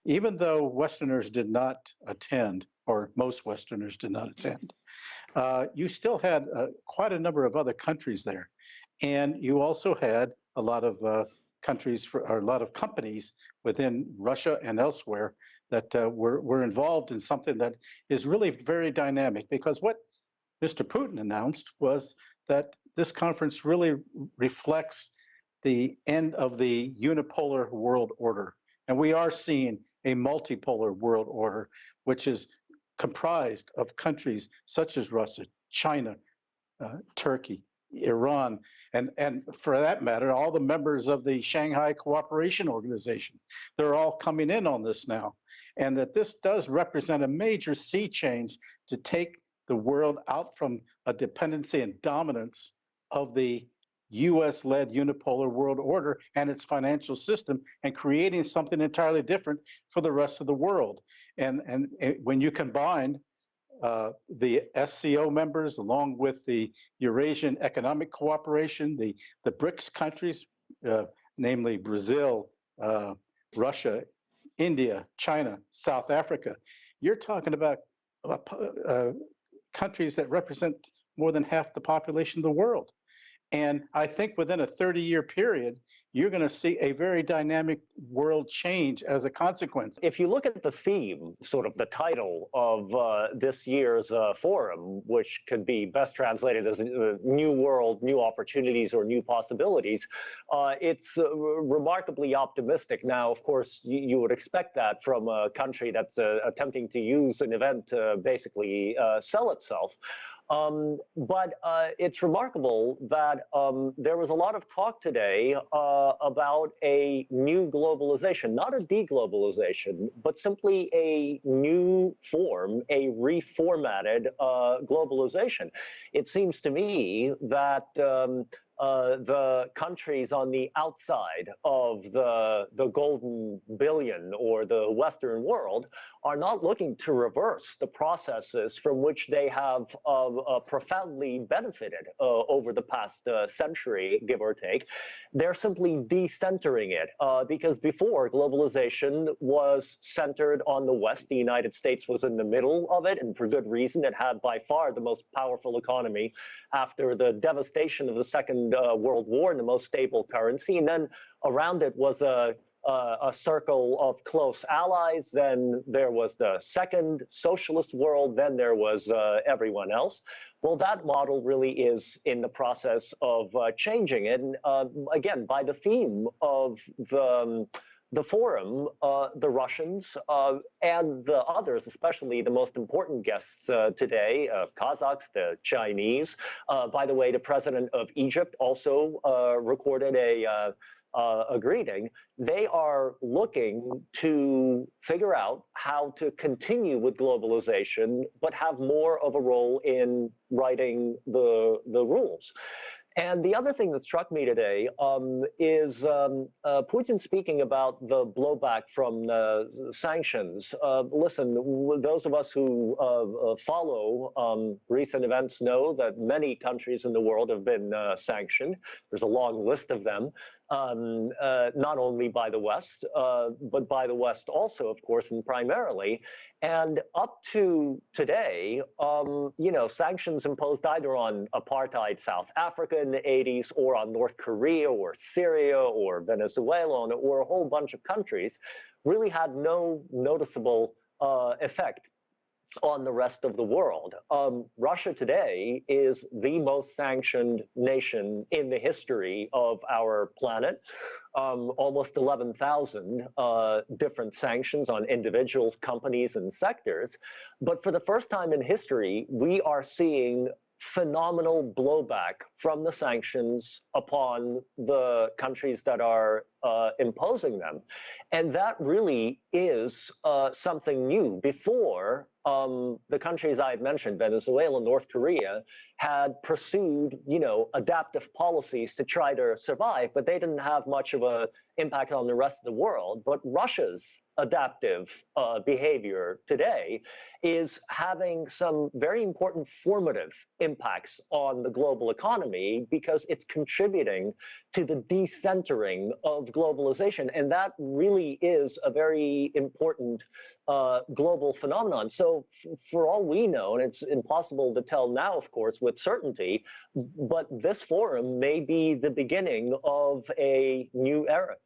even though Westerners did not attend, or most Westerners did not attend, you still had quite a number of other countries there. And you also had a lot of countries, or a lot of companies within Russia and elsewhere that were involved in something that is really very dynamic. Because what Mr. Putin announced was that this conference really reflects the end of the unipolar world order. And we are seeing a multipolar world order, which is comprised of countries such as Russia, China, Turkey, Iran, and for that matter, all the members of the Shanghai Cooperation Organization. They're all coming in on this now. And that this does represent a major sea change to take the world out from a dependency and dominance of the US-led unipolar world order and its financial system, and creating something entirely different for the rest of the world. And when you combine the SCO members, along with the Eurasian Economic Cooperation, the BRICS countries, namely Brazil, Russia, India, China, South Africa, you're talking about countries that represent more than half the population of the world. And I think within a 30-year period, you're going to see a very dynamic world change as a consequence. If you look at the theme, sort of the title of this year's forum, which could be best translated as New World, New Opportunities, or New Possibilities, it's remarkably optimistic. Now, of course, you would expect that from a country that's attempting to use an event to basically sell itself. But it's remarkable that there was a lot of talk today about a new globalization, not a deglobalization, but simply a new form, a reformatted globalization. It seems to me that the countries on the outside of the golden billion or the Western world are not looking to reverse the processes from which they have profoundly benefited over the past century, give or take. They're simply decentering it because before, globalization was centered on the West. The United States was in the middle of it, and for good reason. It had by far the most powerful economy after the devastation of the Second World War, and the most stable currency. And then around it was a circle of close allies. Then there was the second socialist world. Then there was everyone else. Well, that model really is in the process of changing. And again, by the theme of the forum, the Russians and the others, especially the most important guests today, Kazakhs, the Chinese. By the way, the president of Egypt also recorded a greeting. They are looking to figure out how to continue with globalization, but have more of a role in writing the rules. And the other thing that struck me today is Putin speaking about the blowback from the sanctions. Listen, those of us who follow recent events know that many countries in the world have been sanctioned. There's a long list of them, not only by the West, but by the West also, of course, and primarily. And up to today, you know, sanctions imposed either on apartheid South Africa in the 80s, or on North Korea, or Syria, or Venezuela, or a whole bunch of countries, really had no noticeable effect on the rest of the world. Russia today is the most sanctioned nation in the history of our planet. Almost 11,000 different sanctions on individuals, companies, and sectors. But for the first time in history, we are seeing phenomenal blowback from the sanctions upon the countries that are imposing them. And that really is something new. Before, the countries I had mentioned, Venezuela, North Korea, had pursued, you know, adaptive policies to try to survive, but they didn't have much of an impact on the rest of the world. But Russia's adaptive behavior today is having some very important formative impacts on the global economy, because it's contributing to the decentering of globalization. And that really is a very very important global phenomenon. So for all we know, and it's impossible to tell now, of course, with certainty, but this forum may be the beginning of a new era.